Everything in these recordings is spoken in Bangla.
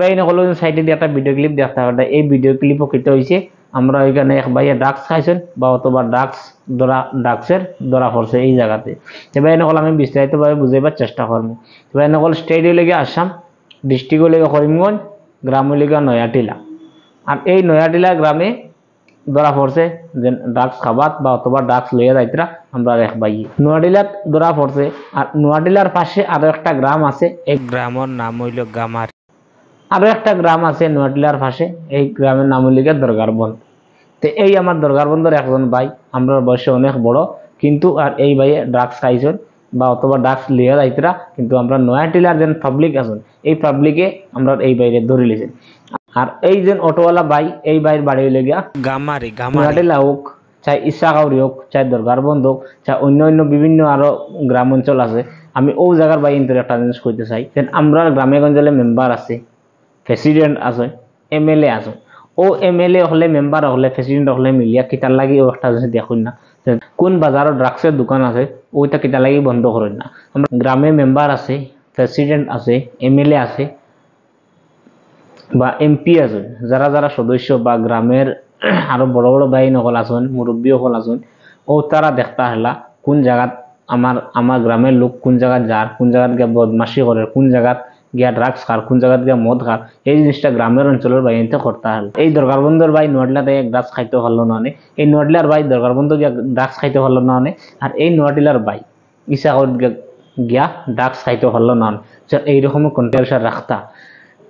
ভাই হলো সাইডে দিয়ে একটা ভিডিও ক্লিপ দেখতে হবে, এই ভিডিও ক্লিপ প্রকৃত হয়েছে আমরা ওইখানে এক ভাইয়া ড্রাগস খাইছেন বা অথবা ড্রাগসের ধরা পড়ছে এই জায়গাতে। এবার এনেকল আমি বিস্তারিতভাবে বুঝাইবার চেষ্টা করবো। এবার এনেকল স্টেট লেগে আসাম, ডিস্ট্রিক্ট লেগে করিমগঞ্জ, গ্রাম লেগে নয়াটিলা। আর এই নয়াটিলা গ্রামে ধরা পড়ছে যে ড্রাগস খাবাত বা অথবা ড্রাগস লইয়া যাইতরা আমরা এক ভাই নোয়াডিলাত ধরা পড়ছে। আর নোয়াডিলার পাশে আরো একটা গ্রাম আছে, এই গ্রামের নাম হইল গামার। আরো একটা গ্রাম আছে নোয়াডিলার পাশে, এই গ্রামের নাম হইল দরগার বন্ধ। তো এই আমার দরগার বন্ধুর একজন ভাই, আমরা বয়সে অনেক বড়, কিন্তু আর এই ভাইয়ে ড্রাগস খাইছেন বা অথবা ড্রাগস লিয়া যাইতরা, কিন্তু আমরা নয়াটিলার যে পাবলিক আছেন এই পাবলিকে আমরা এই বাইরে ধরে লিছেন। আর এই যে অটোওয়ালা ভাই, এই ভাইয়ের বাড়ি হইলে গিয়া গামারি। নয়াটিলা হোক, চাই ইসাকাউরি হোক, চাই দরগার বন্ধ হোক, চাই অন্য অন্য বিভিন্ন আরো গ্রাম অঞ্চল আছে, আমি ও জায়গার ভাই ইন্টার একটা জিনিস করতে চাই। আমরা গ্রামে গঞ্জলে মেম্বার আছে, প্রেসিডেন্ট আছে, এমএলএ আছে। ও এমএলএ হলে মেম্বার হলে প্রেসিডেন্ট হলে মিলিয়া কিতার লাগি ও একটা জিনিস দেখুন না কোন বাজারত ড্রাগসের দোকান আছে ওইটা কিতার লাগি বন্ধ করেন না। আমরা গ্রামে মেম্বার আছে, প্রেসিডেন্ট আছে, এমএলএ আছে বা এমপি আছে, যারা যারা সদস্য বা গ্রামের আরো বড় বড় ভাই নকল আছেন, মুরব্বী সকল আছেন, ও তারা দেখতা হলা কোন জায়গাত আমার গ্রামের লোক কোন জায়গাত যার, কোন জায়গাত গিয়া বদমাশি করে, কোন জায়গাত গিয়া ড্রাগস খার, কোন জায়গাত গিয়া মদ খার, এই জিনিসটা গ্রামের অঞ্চলের ভাই এনতে করতে হল। এই দরগার বন্ধুর ভাই নোয়াটিলাতে ড্রাগস খাইতে পারলো না অনেক, এই নোয়াটিলার ভাই দরগার বন্ধু গিয়া ড্রাগস খাইতে পারলো না অনেক, আর এই নোয়াটিলার ভাই ইচ্ছা গিয়া ড্রাগস খাইতে পারলো না। এইরকম কন্ট্রোভার্সি রাখতা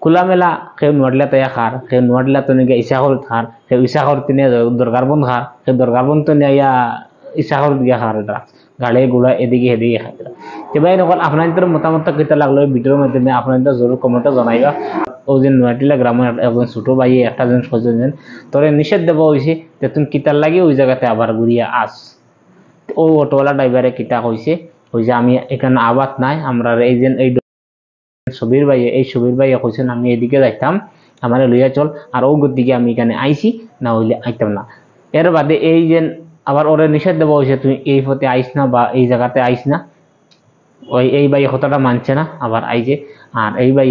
খোলামেলা কেউ নোয়াডিলা তৈয়া খার, কেউ নোয়াডিলা তো নিয়ে ইসাখর খার, কেউ ইসাখর তিনি দরগার বন্ধ খার, কেউ দরগার বন্ধ তো নিয়ে ইসাখর দিয়া খার, ড্রাগস গাড়ি গুড়া এদিকে সেদিকে খাইতে। এবার নকল আপনাদের মতামত কেটে লাগলো এই ভিডিওর মাধ্যমে আপনাদের জরুর কমেন্টে জানাইবা। ও যে নোয়াটিলা গ্রামের একজন ছোট ভাই একটা জন সচেতন তোরে নিষেধ দেওয়া হয়েছে যে তুমি কিতার লাগে ওই জায়গাতে আবার ঘুরিয়া আস। ও অটোওয়ালা ড্রাইভারে কিতা কইছে ওই যে আমি এখানে আবাদ নাই, আমরা এই যে এই সবির ভাই, এই সবির ভাই কইছেন আমি এদিকে যাইতাম, আমার লইয়া চল, আর ও দিকে আমি এখানে আইছি, না হইলে আইতাম না। এর বাদে এই যে আবার ওরে নিষেধ দেওয়া হয়েছে তুই এই পথে আইস না বা এই জায়গাতে আইস না, ওই এই ভাই কথাটা মানছে না, আবার আইছে। আর এই ভাই